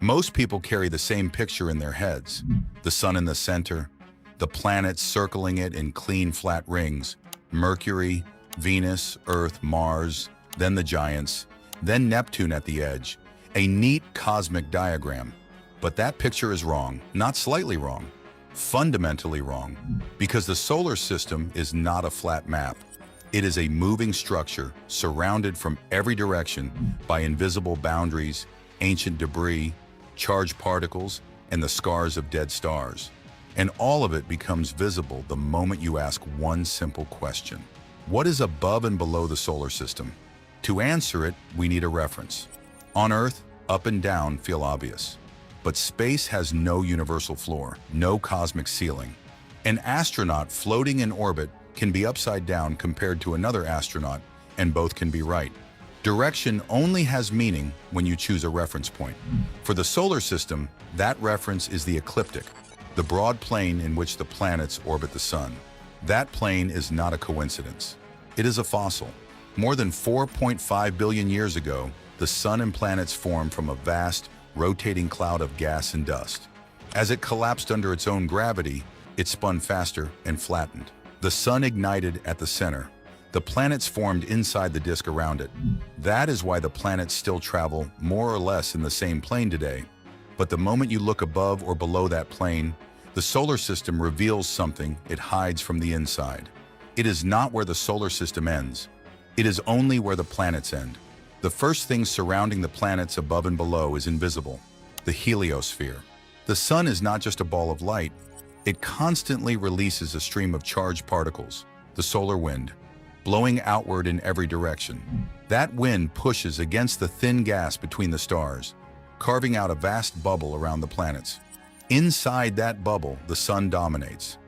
Most people carry the same picture in their heads. The sun in the center, the planets circling it in clean flat rings, Mercury, Venus, Earth, Mars, then the giants, then Neptune at the edge. A neat cosmic diagram. But that picture is wrong, not slightly wrong, fundamentally wrong, because the solar system is not a flat map. It is a moving structure surrounded from every direction by invisible boundaries, ancient debris, charged particles, and the scars of dead stars. And all of it becomes visible the moment you ask one simple question. What is above and below the solar system? To answer it, we need a reference. On Earth, up and down feel obvious. But space has no universal floor, no cosmic ceiling. An astronaut floating in orbit can be upside down compared to another astronaut, and both can be right. Direction only has meaning when you choose a reference point. For the solar system, that reference is the ecliptic, the broad plane in which the planets orbit the sun. That plane is not a coincidence. It is a fossil. More than 4.5 billion years ago, the sun and planets formed from a vast, rotating cloud of gas and dust. As it collapsed under its own gravity, it spun faster and flattened. The sun ignited at the center. The planets formed inside the disk around it. That is why the planets still travel more or less in the same plane today. But the moment you look above or below that plane, the solar system reveals something it hides from the inside. It is not where the solar system ends. It is only where the planets end. The first thing surrounding the planets above and below is invisible, the heliosphere. The sun is not just a ball of light. It constantly releases a stream of charged particles, the solar wind, blowing outward in every direction. That wind pushes against the thin gas between the stars, carving out a vast bubble around the planets. Inside that bubble, the sun dominates.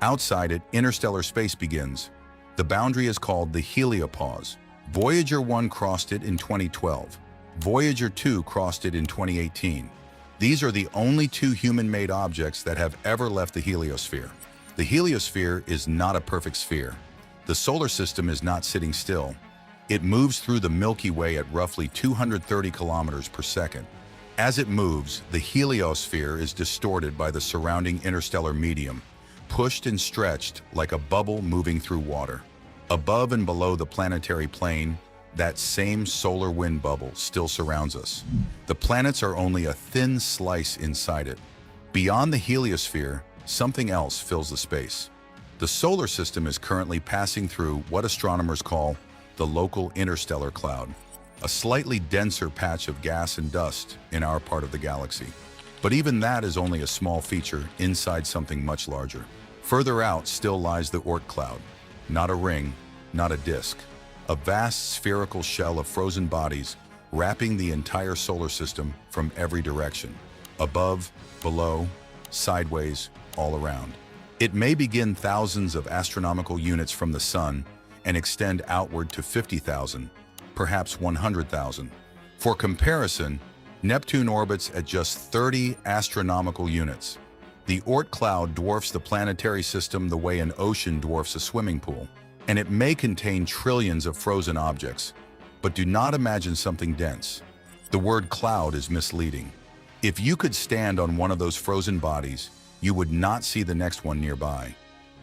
Outside it, interstellar space begins. The boundary is called the heliopause. Voyager 1 crossed it in 2012. Voyager 2 crossed it in 2018. These are the only two human-made objects that have ever left the heliosphere. The heliosphere is not a perfect sphere. The solar system is not sitting still. It moves through the Milky Way at roughly 230 kilometers per second. As it moves, the heliosphere is distorted by the surrounding interstellar medium, pushed and stretched like a bubble moving through water. Above and below the planetary plane, that same solar wind bubble still surrounds us. The planets are only a thin slice inside it. Beyond the heliosphere, something else fills the space. The solar system is currently passing through what astronomers call the local interstellar cloud, a slightly denser patch of gas and dust in our part of the galaxy. But even that is only a small feature inside something much larger. Further out still lies the Oort cloud. Not a ring, not a disk. A vast spherical shell of frozen bodies wrapping the entire solar system from every direction. Above, below, sideways, all around. It may begin thousands of astronomical units from the sun and extend outward to 50,000, perhaps 100,000. For comparison, Neptune orbits at just 30 astronomical units. The Oort cloud dwarfs the planetary system the way an ocean dwarfs a swimming pool, and it may contain trillions of frozen objects. But do not imagine something dense. The word cloud is misleading. If you could stand on one of those frozen bodies, you would not see the next one nearby.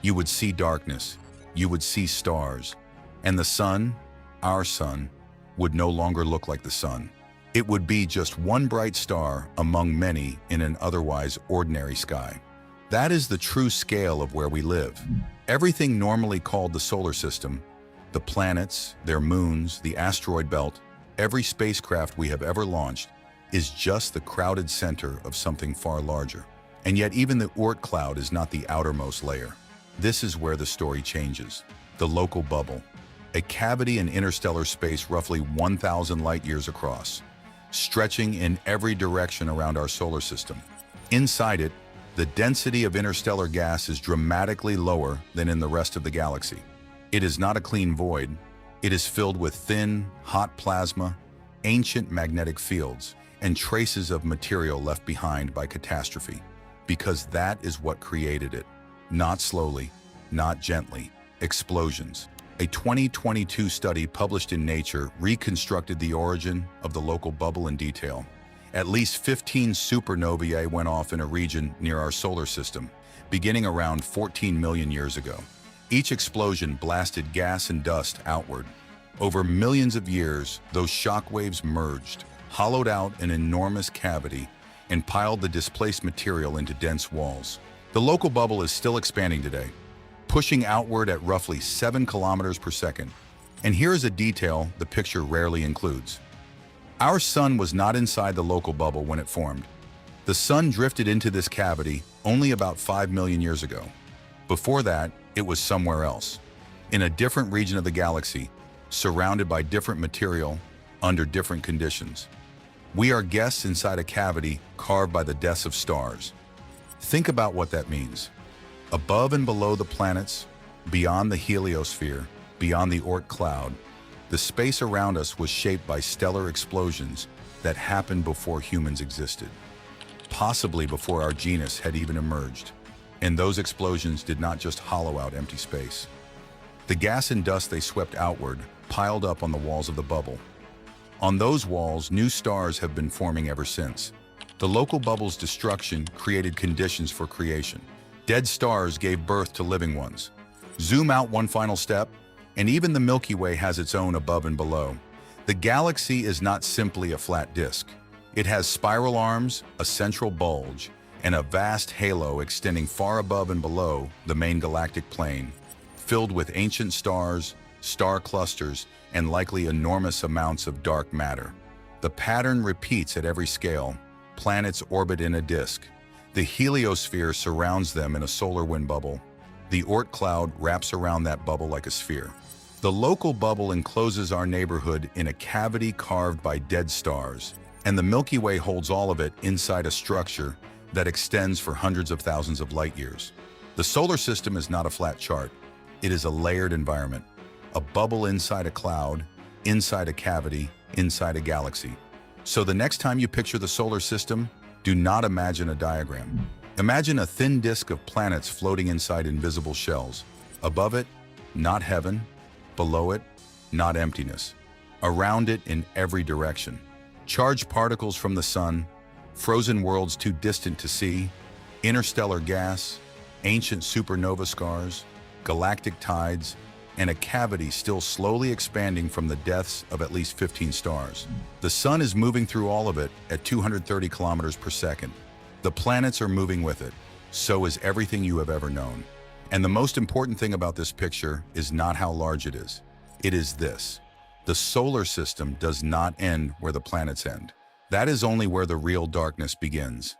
You would see darkness, you would see stars, and the sun, our sun, would no longer look like the sun. It would be just one bright star among many in an otherwise ordinary sky. That is the true scale of where we live. Everything normally called the solar system, the planets, their moons, the asteroid belt, every spacecraft we have ever launched, is just the crowded center of something far larger. And yet even the Oort cloud is not the outermost layer. This is where the story changes. The local bubble, a cavity in interstellar space roughly 1,000 light-years across, stretching in every direction around our solar system. Inside it, the density of interstellar gas is dramatically lower than in the rest of the galaxy. It is not a clean void. It is filled with thin, hot plasma, ancient magnetic fields, and traces of material left behind by catastrophe. Because that is what created it. Not slowly, not gently, explosions. A 2022 study published in Nature reconstructed the origin of the local bubble in detail. At least 15 supernovae went off in a region near our solar system, beginning around 14 million years ago. Each explosion blasted gas and dust outward. Over millions of years, those shock waves merged, hollowed out an enormous cavity, and piled the displaced material into dense walls. The local bubble is still expanding today, pushing outward at roughly 7 kilometers per second. And here is a detail the picture rarely includes. Our sun was not inside the local bubble when it formed. The sun drifted into this cavity only about 5 million years ago. Before that, it was somewhere else, in a different region of the galaxy, surrounded by different material, under different conditions. We are guests inside a cavity carved by the deaths of stars. Think about what that means. Above and below the planets, beyond the heliosphere, beyond the Oort cloud, the space around us was shaped by stellar explosions that happened before humans existed, possibly before our genus had even emerged. And those explosions did not just hollow out empty space. The gas and dust they swept outward piled up on the walls of the bubble. On those walls, new stars have been forming ever since. The local bubble's destruction created conditions for creation. Dead stars gave birth to living ones. Zoom out one final step, and even the Milky Way has its own above and below. The galaxy is not simply a flat disk. It has spiral arms, a central bulge, and a vast halo extending far above and below the main galactic plane, filled with ancient stars, star clusters, and likely enormous amounts of dark matter. The pattern repeats at every scale. Planets orbit in a disk. The heliosphere surrounds them in a solar wind bubble. The Oort cloud wraps around that bubble like a sphere. The local bubble encloses our neighborhood in a cavity carved by dead stars, and the Milky Way holds all of it inside a structure that extends for hundreds of thousands of light years. The solar system is not a flat chart. It is a layered environment. A bubble inside a cloud, inside a cavity, inside a galaxy. So the next time you picture the solar system, do not imagine a diagram. Imagine a thin disk of planets floating inside invisible shells. Above it, not heaven. Below it, not emptiness. Around it in every direction. Charged particles from the sun, frozen worlds too distant to see, interstellar gas, ancient supernova scars, galactic tides, and a cavity still slowly expanding from the deaths of at least 15 stars. The sun is moving through all of it at 230 kilometers per second. The planets are moving with it. So is everything you have ever known. And the most important thing about this picture is not how large it is. It is this. The solar system does not end where the planets end. That is only where the real darkness begins.